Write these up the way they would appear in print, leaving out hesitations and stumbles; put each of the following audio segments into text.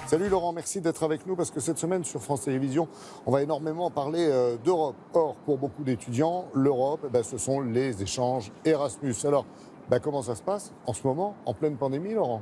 Salut Laurent, merci d'être avec nous parce que cette semaine sur France Télévisions, on va énormément parler d'Europe. Or, pour beaucoup d'étudiants, l'Europe, ce sont les échanges Erasmus. Alors, comment ça se passe en ce moment, en pleine pandémie, Laurent ?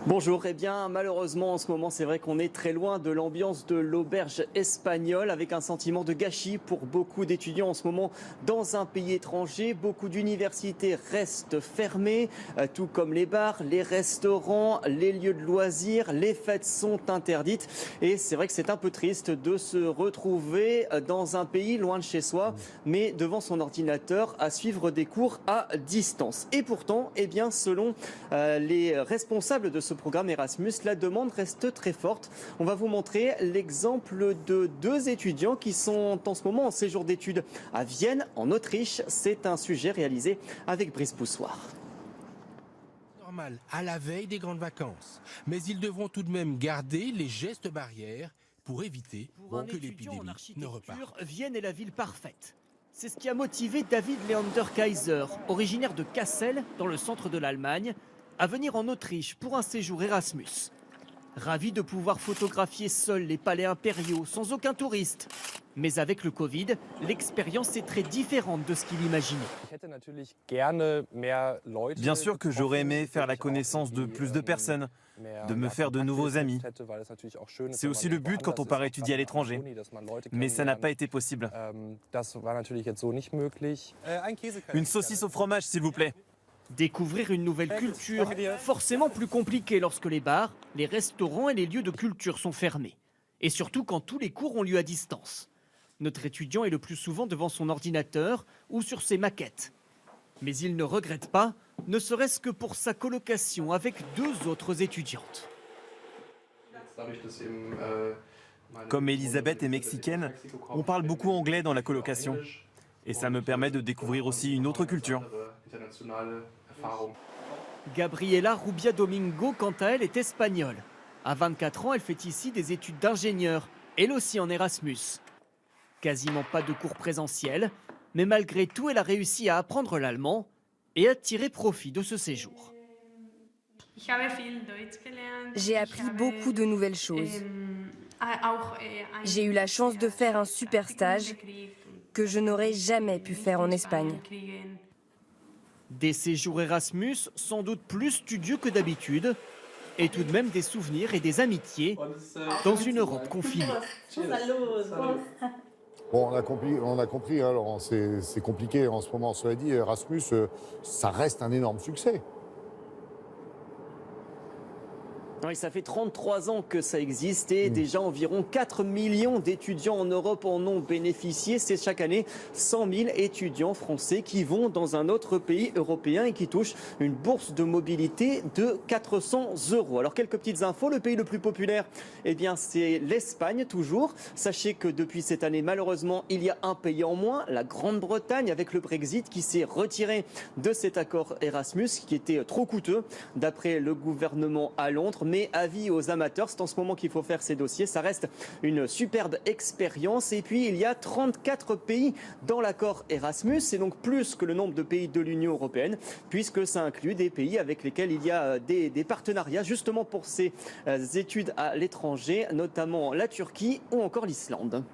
Bonjour, malheureusement en ce moment c'est vrai qu'on est très loin de l'ambiance de l'auberge espagnole avec un sentiment de gâchis pour beaucoup d'étudiants en ce moment dans un pays étranger. Beaucoup d'universités restent fermées, tout comme les bars, les restaurants, les lieux de loisirs, les fêtes sont interdites et c'est vrai que c'est un peu triste de se retrouver dans un pays loin de chez soi mais devant son ordinateur à suivre des cours à distance. Et pourtant, selon les responsables de ce programme Erasmus, la demande reste très forte. On va vous montrer l'exemple de deux étudiants qui sont en ce moment en séjour d'études à Vienne, en Autriche. C'est un sujet réalisé avec Brice Poussoir. Normal, à la veille des grandes vacances. Mais ils devront tout de même garder les gestes barrières pour éviter que l'épidémie ne reparte. Vienne est la ville parfaite. C'est ce qui a motivé David Leander Kaiser, originaire de Kassel, dans le centre de l'Allemagne, à venir en Autriche pour un séjour Erasmus. Ravi de pouvoir photographier seul les palais impériaux, sans aucun touriste. Mais avec le Covid, l'expérience est très différente de ce qu'il imaginait. Bien sûr que j'aurais aimé faire la connaissance de plus de personnes, de me faire de nouveaux amis. C'est aussi le but quand on part étudier à l'étranger. Mais ça n'a pas été possible. Une saucisse au fromage, s'il vous plaît. Découvrir une nouvelle culture, forcément plus compliqué lorsque les bars, les restaurants et les lieux de culture sont fermés. Et surtout quand tous les cours ont lieu à distance. Notre étudiant est le plus souvent devant son ordinateur ou sur ses maquettes. Mais il ne regrette pas, ne serait-ce que pour sa colocation avec deux autres étudiantes. Comme Elisabeth est mexicaine, on parle beaucoup anglais dans la colocation. Et ça me permet de découvrir aussi une autre culture. Gabriela Rubia Domingo, quant à elle, est espagnole. À 24 ans, elle fait ici des études d'ingénieur, elle aussi en Erasmus. Quasiment pas de cours présentiels, mais malgré tout, elle a réussi à apprendre l'allemand et à tirer profit de ce séjour. J'ai appris beaucoup de nouvelles choses. J'ai eu la chance de faire un super stage que je n'aurais jamais pu faire en Espagne. Des séjours Erasmus, sans doute plus studieux que d'habitude, et tout de même des souvenirs et des amitiés dans une Europe confinée. Bon, on a compris hein, Laurent, c'est compliqué en ce moment. Cela dit, Erasmus, ça reste un énorme succès. Oui, ça fait 33 ans que ça existe et déjà environ 4 millions d'étudiants en Europe en ont bénéficié. C'est chaque année 100 000 étudiants français qui vont dans un autre pays européen et qui touchent une bourse de mobilité de 400 €. Alors quelques petites infos, le pays le plus populaire, c'est l'Espagne toujours. Sachez que depuis cette année, malheureusement, il y a un pays en moins, la Grande-Bretagne avec le Brexit qui s'est retiré de cet accord Erasmus qui était trop coûteux d'après le gouvernement à Londres. Mais avis aux amateurs, c'est en ce moment qu'il faut faire ces dossiers. Ça reste une superbe expérience. Et puis, il y a 34 pays dans l'accord Erasmus. C'est donc plus que le nombre de pays de l'Union européenne, puisque ça inclut des pays avec lesquels il y a des partenariats, justement pour ces études à l'étranger, notamment la Turquie ou encore l'Islande.